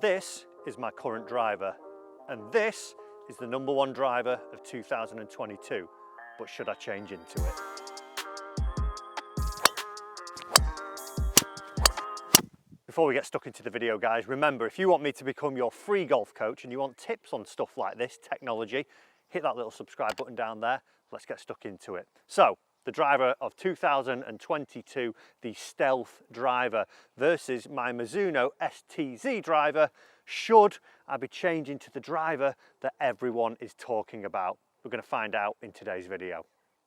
This is my current driver, and this is the #1 driver of 2022. But should I change into it? Before we get stuck into the video, guys, remember, if you want me to become your free golf coach and you want tips on stuff like this, technology, hit that little subscribe button down there. Let's get stuck into it. So, the driver of 2022, the Stealth driver, versus my Mizuno ST Z driver. Should I be changing to the driver that everyone is talking about? We're going to find out in today's video.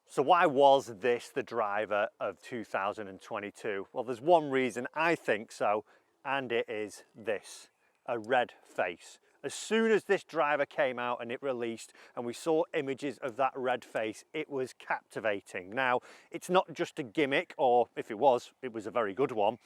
So why was this the driver of 2022? Well, there's one reason I think so, and it is this: a red face. As soon as this driver came out and it released and we saw images of that red face, it was captivating. Now, it's not just a gimmick, or if it was a very good one.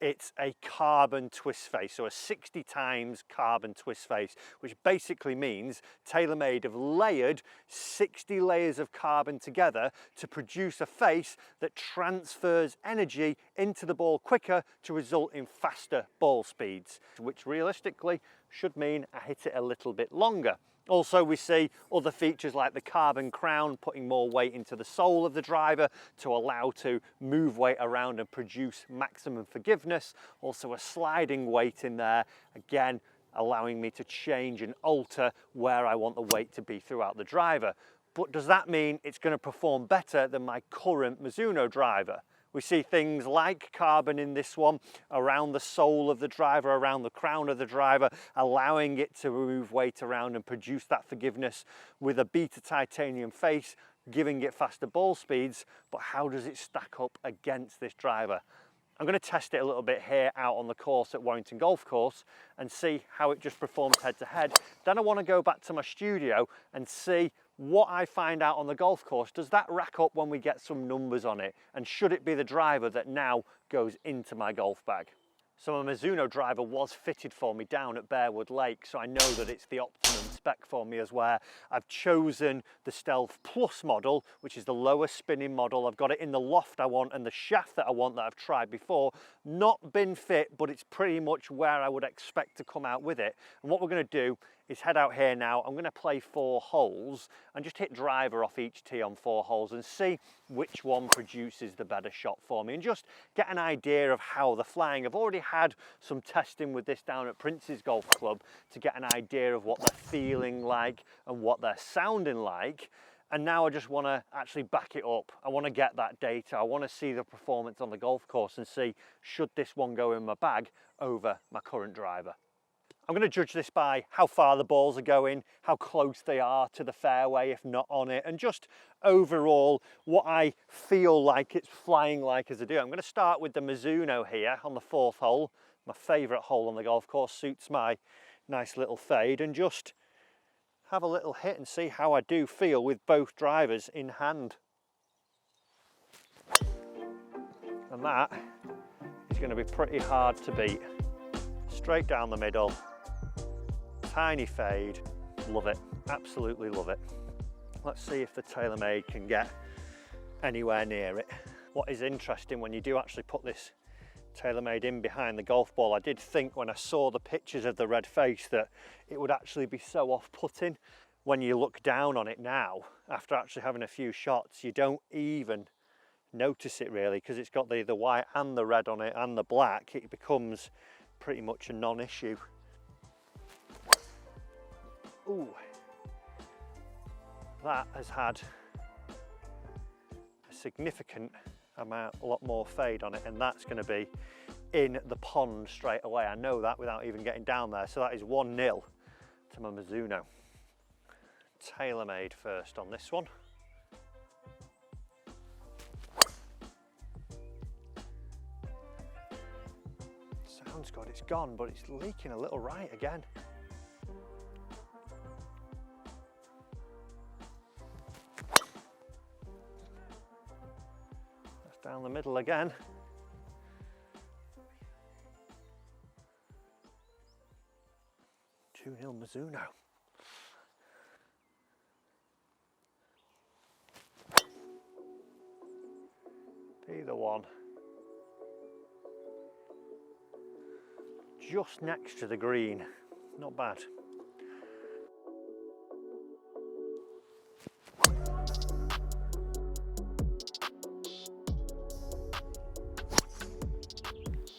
It's a carbon twist face, so a 60 times carbon twist face, which basically means Taylormade have layered 60 layers of carbon together to produce a face that transfers energy into the ball quicker to result in faster ball speeds, which realistically should mean I hit it a little bit longer. Also, we see other features like the carbon crown putting more weight into the sole of the driver to allow to move weight around and produce maximum forgiveness. Also a sliding weight in there, again allowing me to change and alter where I want the weight to be throughout the driver. But does that mean it's going to perform better than my current Mizuno driver? We see things like carbon in this one around the sole of the driver, around the crown of the driver, allowing it to move weight around and produce that forgiveness with a beta titanium face, giving it faster ball speeds. But how does it stack up against this driver? I'm going to test it a little bit here out on the course at Warrington Golf Course and see how it just performs head to head. Then I want to go back to my studio and see what I find out on the golf course. Does that rack up when we get some numbers on it? And should it be the driver that now goes into my golf bag? So my Mizuno driver was fitted for me down at Bearwood Lake, so I know that it's the optimum spec for me as well. I've chosen the Stealth Plus model, which is the lower spinning model. I've got it in the loft I want and the shaft that I want that I've tried before. Not been fit, but it's pretty much where I would expect to come out with it. And what we're going to do is head out here now. I'm going to play 4 holes and just hit driver off each tee on 4 holes and see which one produces the better shot for me, and just get an idea of how they're flying. I've already had some testing with this down at Prince's Golf Club to get an idea of what they're feeling like and what they're sounding like. And now I just want to actually back it up. I want to get that data. I want to see the performance on the golf course and see, should this one go in my bag over my current driver? I'm going to judge this by how far the balls are going, how close they are to the fairway if not on it, and just overall what I feel like it's flying like as I do. I'm going to start with the Mizuno here on the 4th hole. My favourite hole on the golf course, suits my nice little fade, and just have a little hit and see how I do feel with both drivers in hand. And that is going to be pretty hard to beat. Straight down the middle. Tiny fade, love it, absolutely love it. Let's see if the Taylormade can get anywhere near it. What is interesting, when you do actually put this Taylormade in behind the golf ball, I did think when I saw the pictures of the red face that it would actually be so off-putting. When you look down on it now, after actually having a few shots, you don't even notice it really, because it's got the white and the red on it and the black. It becomes pretty much a non-issue. Ooh, that has had a significant amount, a lot more fade on it, and that's going to be in the pond straight away. I know that without even getting down there. So that is 1-0 to my Mizuno. Taylormade first on this one. Sounds good, it's gone, but it's leaking a little right again. Down the middle again. Two-nil Mizuno. Be the one. just next to the green. Not bad.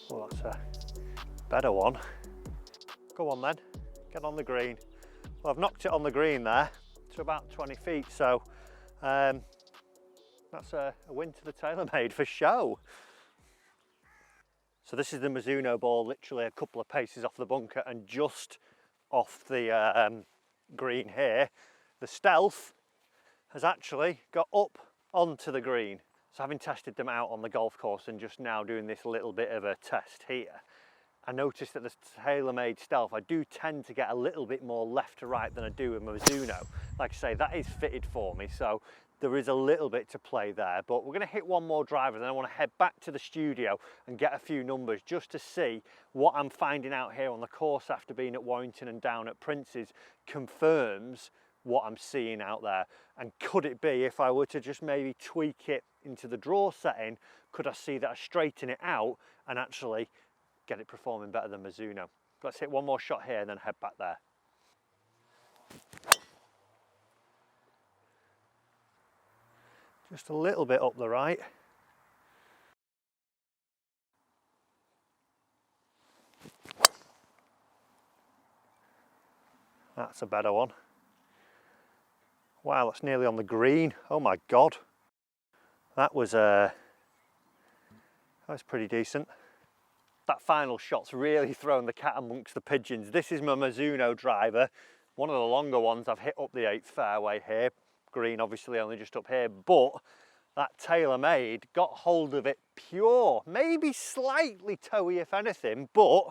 Well, that's a better one. Go on then, get on the green. Well, I've knocked it on the green there to about 20 feet, so that's a win to the Taylormade for show. So this is the Mizuno ball, literally a couple of paces off the bunker and just off the green here. The Stealth has actually got up onto the green. So having tested them out on the golf course and just now doing this little bit of a test here, I noticed that the Taylormade Stealth, I do tend to get a little bit more left to right than I do with Mizuno. Like I say, that is fitted for me, so there is a little bit to play there, but we're going to hit one more driver, then I want to head back to the studio and get a few numbers just to see what I'm finding out here on the course after being at Warrington and down at Prince's confirms what I'm seeing out there. And could it be, if I were to just maybe tweak it into the draw setting, could I see that I straighten it out and actually get it performing better than Mizuno? Let's hit one more shot here and then head back there. Just a little bit up the right. That's a better one. Wow, that's nearly on the green. Oh my God. That was pretty decent. That final shot's really thrown the cat amongst the pigeons. This is my Mizuno driver, one of the longer ones. I've hit up the 8th fairway here. Green obviously only just up here, but that Taylormade got hold of it pure, maybe slightly toey if anything, but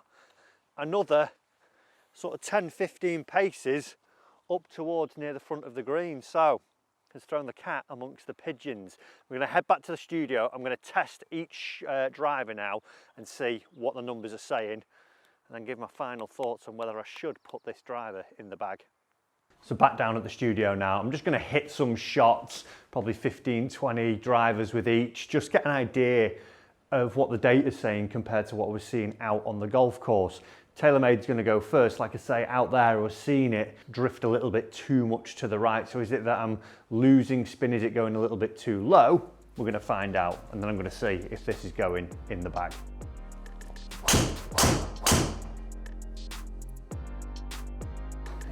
another sort of 10-15 paces up towards near the front of the green. So has thrown the cat amongst the pigeons. We're going to head back to the studio. I'm going to test each driver now and see what the numbers are saying, and then give my final thoughts on whether I should put this driver in the bag. So back down at the studio now, I'm just going to hit some shots, probably 15-20 drivers with each, just get an idea of what the data's saying compared to what we're seeing out on the golf course. Taylormade's going to go first. Like I say, out there I was seeing it drift a little bit too much to the right. So is it that I'm losing spin? Is it going a little bit too low? We're going to find out, and then I'm going to see if this is going in the bag.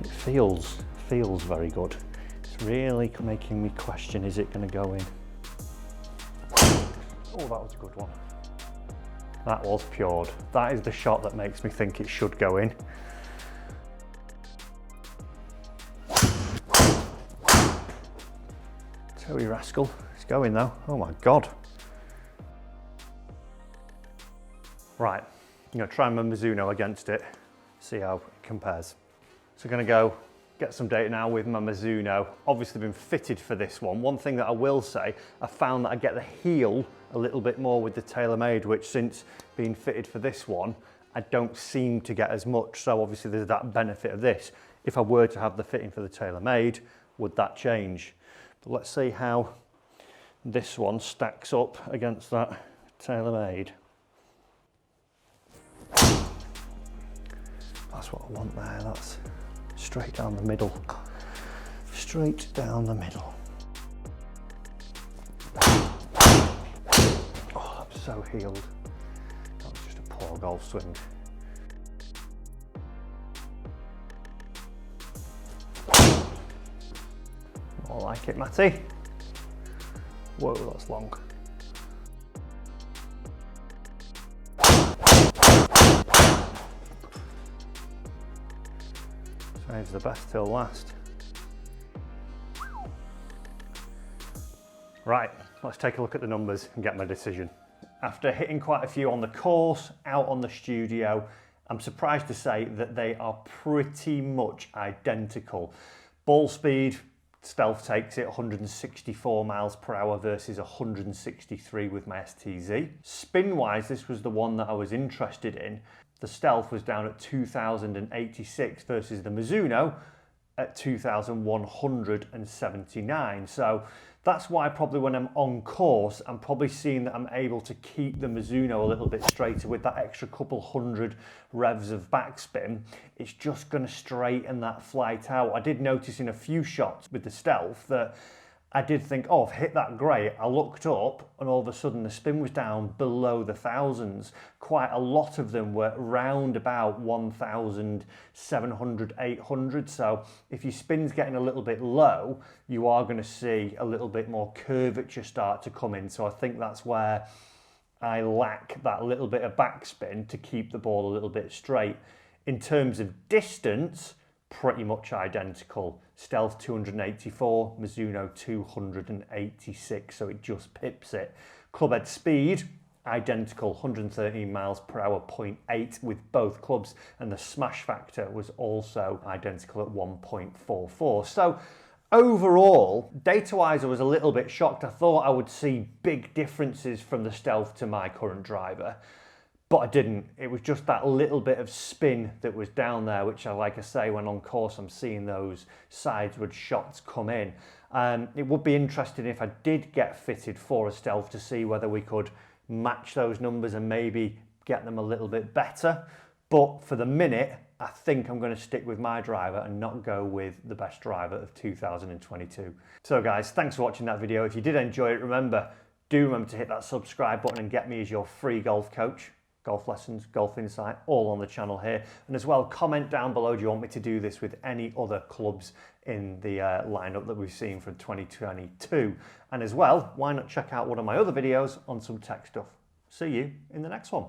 It feels very good. It's really making me question, is it going to go in? Oh, that was a good one. That was pured. That is the shot that makes me think it should go in. Toey rascal. It's going though. Oh my God. Right, I'm going to try my Mizuno against it, see how it compares. So I'm going to go get some data now with my Mizuno. Obviously been fitted for this one. One thing that I will say, I found that I get the heel a little bit more with the Taylormade, which since being fitted for this one, I don't seem to get as much. So obviously there's that benefit of this. If I were to have the fitting for the Taylormade, would that change? But let's see how this one stacks up against that Taylormade. That's what I want there. That's straight down the middle. Straight down the middle. Oh, I'm so healed. That was just a poor golf swing. More like it, Matty. Whoa, that's long. Saves the best till last. Right, let's take a look at the numbers and get my decision. After hitting quite a few on the course, out on the studio, I'm surprised to say that they are pretty much identical. Ball speed, Stealth takes it 164 miles per hour versus 163 with my ST Z. Spin-wise, this was the one that I was interested in. The Stealth was down at 2086 versus the Mizuno at 2,179. So that's why probably when I'm on course, I'm probably seeing that I'm able to keep the Mizuno a little bit straighter with that extra couple hundred revs of backspin. It's just going to straighten that flight out. I did notice in a few shots with the Stealth that I did think, oh, I've hit that great. I looked up and all of a sudden the spin was down below the thousands. Quite a lot of them were round about 1,700, 800. So if your spin's getting a little bit low, you are going to see a little bit more curvature start to come in. So I think that's where I lack that little bit of backspin to keep the ball a little bit straight. In terms of distance, pretty much identical. Stealth 284, Mizuno 286, so it just pips it. Clubhead speed, identical, 113 miles per hour, 0.8 with both clubs, and the smash factor was also identical at 1.44. So overall, data-wise, I was a little bit shocked. I thought I would see big differences from the Stealth to my current driver, but I didn't. It was just that little bit of spin that was down there, which like I say, when on course, I'm seeing those sideward shots come in. It would be interesting if I did get fitted for a Stealth to see whether we could match those numbers and maybe get them a little bit better. But for the minute, I think I'm going to stick with my driver and not go with the best driver of 2022. So guys, thanks for watching that video. If you did enjoy it, do remember to hit that subscribe button and get me as your free golf coach. Golf lessons, golf insight, all on the channel here. And as well, comment down below, do you want me to do this with any other clubs in the lineup that we've seen for 2022? And as well, why not check out one of my other videos on some tech stuff? See you in the next one.